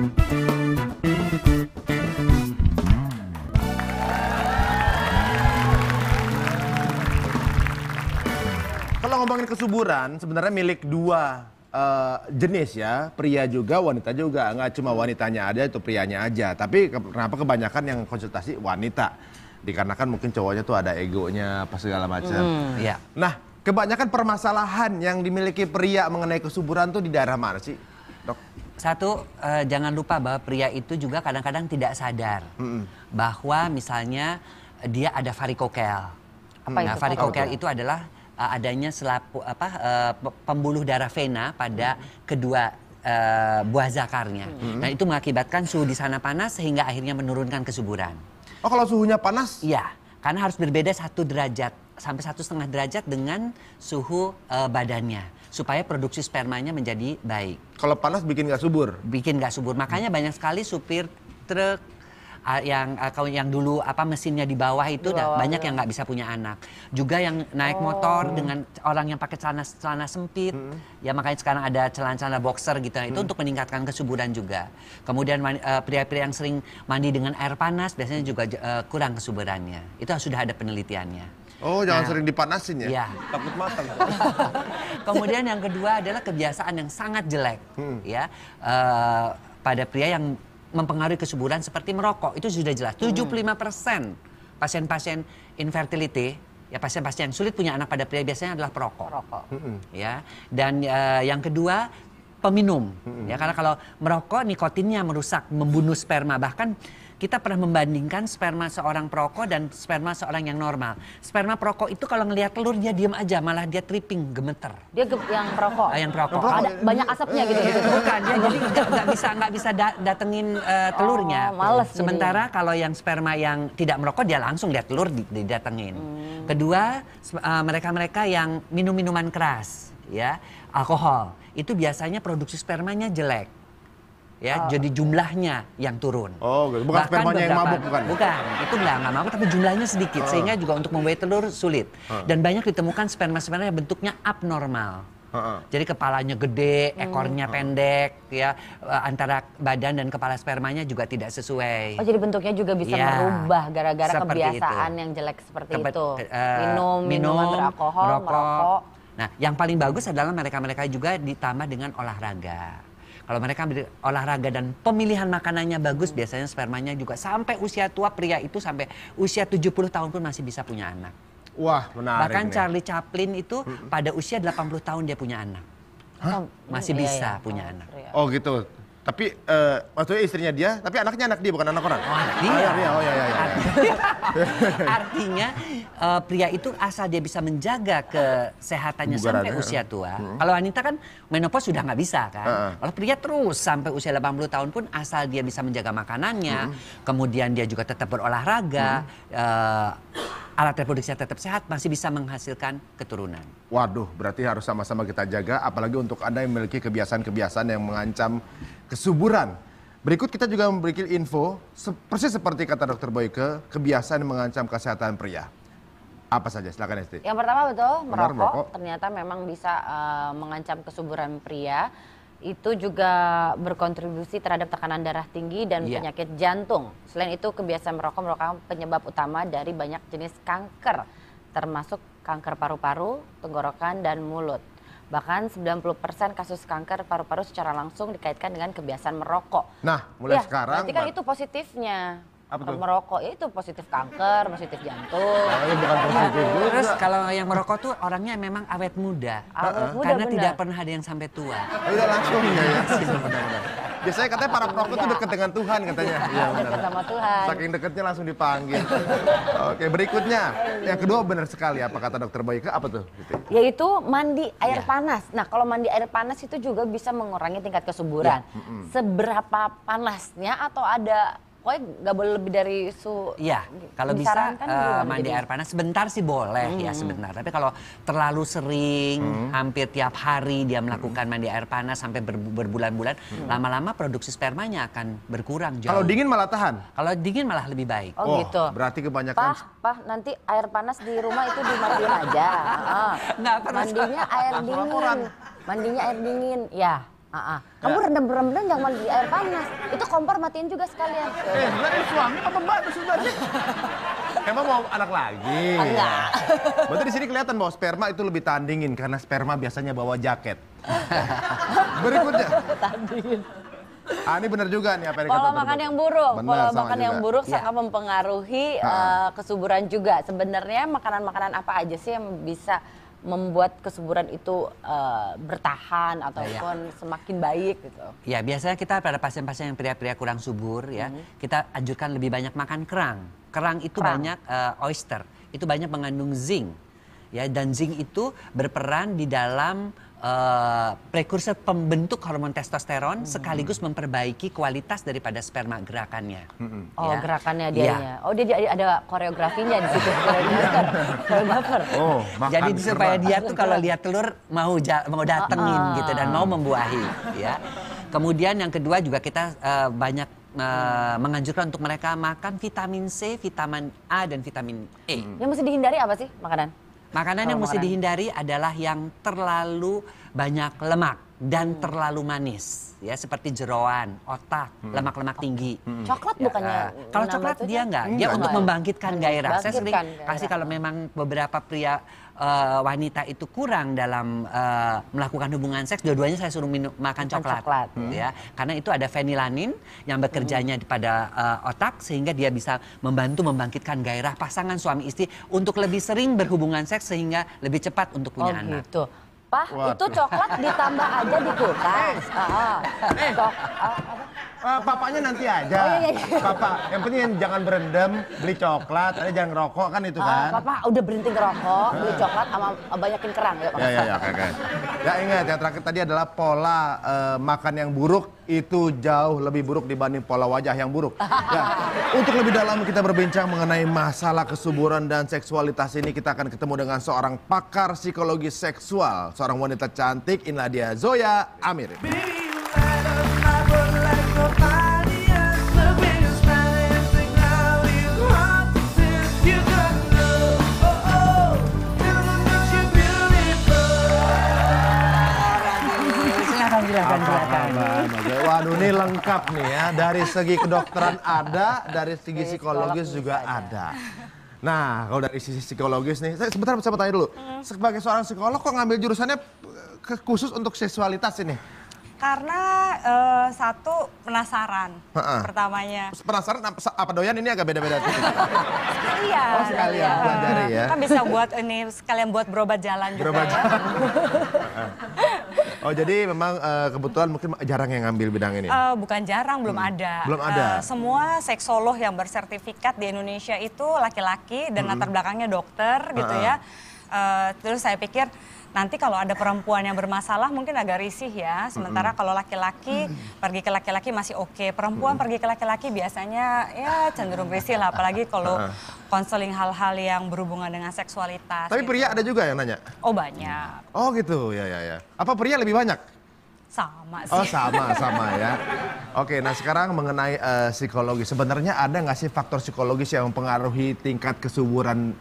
Kalau ngomongin kesuburan, sebenarnya milik dua jenis ya, pria juga, wanita juga. Nggak cuma wanitanya ada, itu prianya aja. Tapi kenapa kebanyakan yang konsultasi wanita? Dikarenakan mungkin cowoknya tuh ada egonya, apa segala macam. Iya. Nah, kebanyakan permasalahan yang dimiliki pria mengenai kesuburan tuh di daerah mana sih, Dok? Satu, jangan lupa bahwa pria itu juga kadang-kadang tidak sadar bahwa misalnya dia ada varikokel. Nah, varikokel itu adalah adanya pembuluh darah vena pada kedua buah zakarnya. Nah, itu mengakibatkan suhu di sana panas sehingga akhirnya menurunkan kesuburan. Oh, kalau suhunya panas? Iya, karena harus berbeda 1 derajat sampai 1,5 derajat dengan suhu badannya supaya produksi spermanya menjadi baik. Kalau panas bikin nggak subur? Bikin nggak subur. Makanya banyak sekali supir truk yang dulu mesinnya di bawah itu banyak yang nggak bisa punya anak. Juga yang naik motor dengan orang yang pakai celana sempit. Ya makanya sekarang ada celana-celana boxer gitu. Itu untuk meningkatkan kesuburan juga. Kemudian pria-pria yang sering mandi dengan air panas biasanya juga kurang kesuburannya. Itu sudah ada penelitiannya. Oh, jangan sering dipanasin ya? Iya. Takut matang. Kemudian yang kedua adalah kebiasaan yang sangat jelek. Ya, pada pria yang mempengaruhi kesuburan seperti merokok, itu sudah jelas. 75% pasien-pasien infertility, ya pasien-pasien yang sulit punya anak pada pria biasanya adalah perokok. Ya. Dan yang kedua peminum. Ya, karena kalau merokok nikotinnya merusak, membunuh sperma. Bahkan kita pernah membandingkan sperma seorang perokok dan sperma seorang yang normal. Sperma perokok itu kalau ngelihat telur dia diam aja, malah dia tripping, gemeter. Dia yang perokok? Yang perokok. Ada banyak asapnya gitu. Bukan, dia jadi nggak bisa datengin telurnya. Males Sementara kalau yang sperma yang tidak merokok dia langsung lihat telur didatengin. Kedua, mereka-mereka yang minum minuman keras, ya, alkohol, itu biasanya produksi spermanya jelek. Ya, jadi jumlahnya yang turun. Oh, bukan spermanya yang mabuk, bukan? Bukan, itu nggak mabuk, tapi jumlahnya sedikit, sehingga juga untuk membuat telur sulit. Dan banyak ditemukan sperma-sperma yang bentuknya abnormal. Jadi kepalanya gede, ekornya pendek, ya, antara badan dan kepala spermanya juga tidak sesuai. Oh, jadi bentuknya juga bisa merubah gara-gara kebiasaan yang jelek seperti itu. Minuman beralkohol, merokok. Nah, yang paling bagus adalah mereka-mereka juga ditambah dengan olahraga. Kalau mereka olahraga dan pemilihan makanannya bagus, biasanya spermanya juga sampai usia tua. Pria itu sampai usia 70 tahun pun masih bisa punya anak. Wah, menarik. Bahkan Charlie Chaplin itu pada usia 80 tahun dia punya anak. Masih bisa punya anak. Oh gitu. Tapi maksudnya istrinya dia, tapi anaknya anak dia, bukan anak orang. Oh, anak dia. Oh iya. Artinya pria itu asal dia bisa menjaga kesehatannya sampai usia tua. Kalau wanita kan menopause sudah nggak bisa kan. Kalau pria terus sampai usia 80 tahun pun asal dia bisa menjaga makanannya, kemudian dia juga tetap berolahraga, alat reproduksinya tetap sehat, masih bisa menghasilkan keturunan. Waduh, berarti harus sama-sama kita jaga, apalagi untuk Anda yang memiliki kebiasaan-kebiasaan yang mengancam kesuburan. Berikut kita juga memberikan info, persis seperti kata Dr. Boyke, kebiasaan yang mengancam kesehatan pria. Apa saja? Silakan Esti. Yang pertama betul, merokok. merokok. Ternyata memang bisa mengancam kesuburan pria. Itu juga berkontribusi terhadap tekanan darah tinggi dan penyakit jantung. Selain itu, kebiasaan merokok merupakan penyebab utama dari banyak jenis kanker, termasuk kanker paru-paru, tenggorokan, dan mulut. Bahkan 90% kasus kanker paru-paru secara langsung dikaitkan dengan kebiasaan merokok. Nah, mulai sekarang. Berarti kan itu positifnya. Apa tuh? Merokok itu positif kanker, positif jantung. Bukan positif juga. Terus kalau yang merokok tuh orangnya memang awet muda. Awet muda, Karena benar. tidak pernah ada yang sampai tua. Udah langsung ya. Benar-benar. Biasanya katanya para perokok itu dekat dengan Tuhan katanya. Iya benar. Dekat sama Tuhan. Saking dekatnya langsung dipanggil. Oke, berikutnya. Yang kedua benar sekali apa kata Dr. Boyke, apa tuh? Gitu. Yaitu mandi air panas. Nah, kalau mandi air panas itu juga bisa mengurangi tingkat kesuburan. Seberapa panasnya atau ada pokoknya nggak boleh lebih dari Iya, kalau bisa mandi jadi? air panas sebentar sih boleh ya sebentar. Tapi kalau terlalu sering, hampir tiap hari dia melakukan mandi air panas sampai berbulan-bulan, lama-lama produksi spermanya akan berkurang jauh. Kalau dingin malah tahan? Kalau dingin malah lebih baik. Oh gitu. Berarti kebanyakan. Pah, nanti air panas di rumah itu dimatiin aja. Nggak pernah. Mandinya air dingin. Mandinya air dingin, ya. Kamu rendam-rendam jangan di air panas. Itu kompor matiin juga sekalian. Sebenarnya suami apa pembantu sebenarnya? Emang mau anak lagi? Enggak. Berarti di sini kelihatan bahwa sperma itu lebih tandingin karena sperma biasanya bawa jaket. Berikutnya. Tandingin. Ini benar juga nih apa yang Pola dikatakan makan dokter. yang buruk, Benar, pola sama makan juga. yang buruk Iya. sangat mempengaruhi kesuburan juga. Sebenarnya makanan-makanan apa aja sih yang bisa membuat kesuburan itu bertahan ataupun semakin baik gitu? Ya, biasanya kita pada pasien-pasien yang pria-pria kurang subur ya, kita anjurkan lebih banyak makan kerang. Kerang itu banyak oyster, itu banyak mengandung zinc. Ya, dan zinc itu berperan di dalam prekursor pembentuk hormon testosteron sekaligus memperbaiki kualitas daripada sperma gerakannya. Oh, Ya. gerakannya Iya. dianya. Oh, dia ada koreografinya di situ. Koreografer. Oh, makan Jadi supaya kerang. dia tuh kalau lihat telur mau datengin gitu dan mau membuahi ya. Kemudian yang kedua juga kita banyak menganjurkan untuk mereka makan vitamin C, vitamin A dan vitamin E. Yang mesti dihindari apa sih makanan? Makanan yang mesti dihindari adalah yang terlalu banyak lemak dan terlalu manis, ya seperti jeroan, otak, lemak-lemak tinggi. Coklat Ya, bukannya? kalau menambah coklat itu dia ya? enggak, dia untuk membangkitkan gairah. Saya sering Membangkitkan kasih gairah. kalau memang beberapa pria wanita itu kurang dalam melakukan hubungan seks, dua-duanya saya suruh makan coklat, coklat. ya, karena itu ada fenilanin yang bekerjanya pada otak sehingga dia bisa membantu membangkitkan gairah pasangan suami istri untuk lebih sering berhubungan seks sehingga lebih cepat untuk punya anak. Gitu. Pak, Waduh. itu coklat ditambah aja di kulkas. Papanya nanti aja. Papa, yang penting jangan berendam, beli coklat, jangan ngerokok kan itu kan. Papa udah berhenti ngerokok, beli coklat sama banyakin kerang. Yuk, Ya, oke. Ya ingat, yang terakhir tadi adalah pola makan yang buruk itu jauh lebih buruk dibanding pola wajah yang buruk. Ya, untuk lebih dalam kita berbincang mengenai masalah kesuburan dan seksualitas ini, kita akan ketemu dengan seorang pakar psikologi seksual, seorang wanita cantik, inilah dia Zoya Amir. Silakan. Waduh, ini lengkap nih ya. Dari segi kedokteran ada, dari segi psikologis juga ada. Nah, kalau dari sisi psikologis nih, saya sebentar saya mau tanya dulu. Sebagai seorang psikolog kok ngambil jurusannya khusus untuk seksualitas ini? Karena satu penasaran pertamanya. Penasaran apa doyan ini agak beda-beda tuh. Iya. Oh, sekalian pelajari ya. Kan bisa buat ini sekalian buat berobat jalan juga Berobat ya. Oh, jadi memang kebetulan mungkin jarang yang ngambil bidang ini. Bukan jarang, belum ada. Belum ada. Semua seksolog yang bersertifikat di Indonesia itu laki-laki dan latar belakangnya dokter gitu ya. Terus saya pikir nanti kalau ada perempuan yang bermasalah mungkin agak risih ya. Sementara kalau laki-laki pergi ke laki-laki masih oke. Perempuan pergi ke laki-laki biasanya ya cenderung risih lah. Apalagi kalau konseling hal-hal yang berhubungan dengan seksualitas. Tapi gitu. pria ada juga yang nanya? Oh banyak. Oh gitu, ya. Apa pria lebih banyak? Sama sih. Oh sama ya. Oke, nah sekarang mengenai psikologi. Sebenarnya ada nggak sih faktor psikologis yang mempengaruhi tingkat kesuburan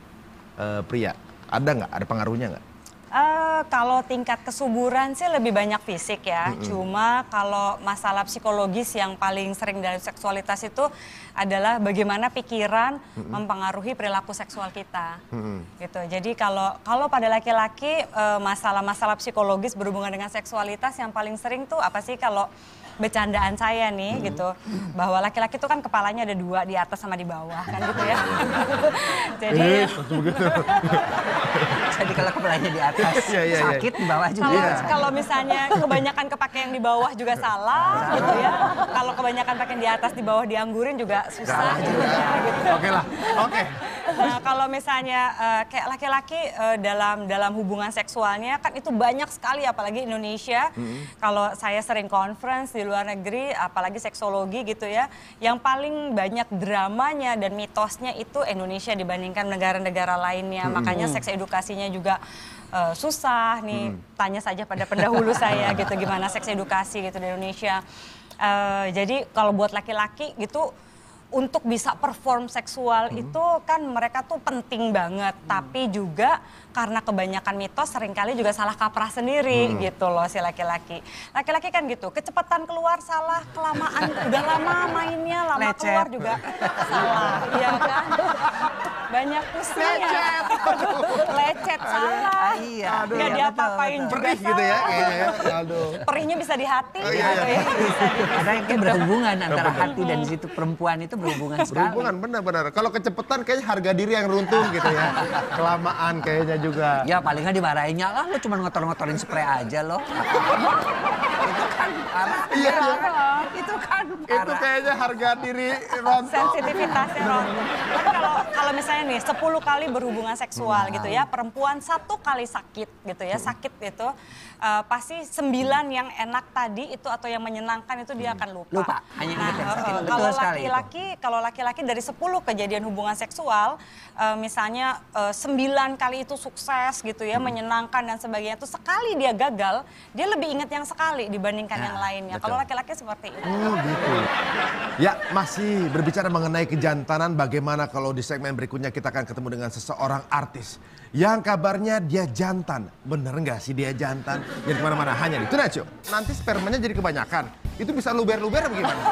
pria? Ada nggak? Ada pengaruhnya nggak? Kalau tingkat kesuburan sih lebih banyak fisik ya. Cuma kalau masalah psikologis yang paling sering dari seksualitas itu adalah bagaimana pikiran mempengaruhi perilaku seksual kita. Gitu. Jadi kalau pada laki-laki masalah-masalah psikologis berhubungan dengan seksualitas yang paling sering tuh apa sih kalau bercandaan saya nih gitu, bahwa laki-laki itu kan kepalanya ada dua, di atas sama di bawah kan gitu ya. Jadi Jadi kalau kepalanya di atas Iya. sakit, di bawah juga. kalau misalnya kebanyakan kepake yang di bawah juga salah gitu ya. Kalau kebanyakan pakai yang di atas di bawah dianggurin juga susah juga gitu. Oke lah, oke. Nah, kalau misalnya kayak laki-laki dalam hubungan seksualnya kan itu banyak sekali apalagi Indonesia. Kalau saya sering conference di luar negeri apalagi seksologi gitu ya. Yang paling banyak dramanya dan mitosnya itu Indonesia dibandingkan negara-negara lainnya. Makanya seks edukasinya juga susah nih. Tanya saja pada pendahulu saya gitu gimana seks edukasi gitu di Indonesia. Jadi kalau buat laki-laki gitu untuk bisa perform seksual itu kan mereka tuh penting banget. Tapi juga karena kebanyakan mitos seringkali juga salah kaprah sendiri gitu loh si laki-laki. Laki-laki kan gitu, kecepatan keluar salah, kelamaan, udah lama mainnya, lama keluar juga salah. Iya kan? Banyak pusingnya. Lecet salah. Iya. Nggak diapa-apain juga Perih gitu ya salah. kayaknya ya. Aduh. Perihnya bisa di hati iya, gitu iya. ya. Bisa di Karena itu berhubungan antara hati dan di situ perempuan itu berhubungan sekali. Berhubungan benar-benar. Kalau kecepatan kayaknya harga diri yang runtuh gitu ya. Kelamaan kayaknya juga. Ya paling nggak dimarahinnya lah, lo cuma ngotor-ngotorin spray aja lo. Itu kan parah. Iya, iya. Itu kan Itu parah. kayaknya harga diri rontok. Sensitivitasnya Ron. Tapi kalau misalnya nih 10 kali berhubungan seksual gitu ya, perempuan 1 kali sakit gitu ya, sakit itu pasti 9 yang enak tadi itu atau yang menyenangkan itu dia akan lupa. Lupa, hanya ingat yang sakit. Betul Kalau sekali itu. kalau laki-laki dari 10 kejadian hubungan seksual, misalnya 9 kali itu sukses gitu ya, menyenangkan dan sebagainya, itu sekali dia gagal, dia lebih ingat yang sekali dibandingkan yang lainnya. betul. Kalau laki-laki seperti itu. Oh gitu. Ya masih berbicara mengenai kejantanan, bagaimana kalau di segmen berikutnya kita akan ketemu dengan seseorang artis yang kabarnya dia jantan. Bener nggak sih dia jantan? Jadi kemana-mana hanya di Tonight Show. Nanti spermanya jadi kebanyakan. Itu bisa luber-luber apa gimana?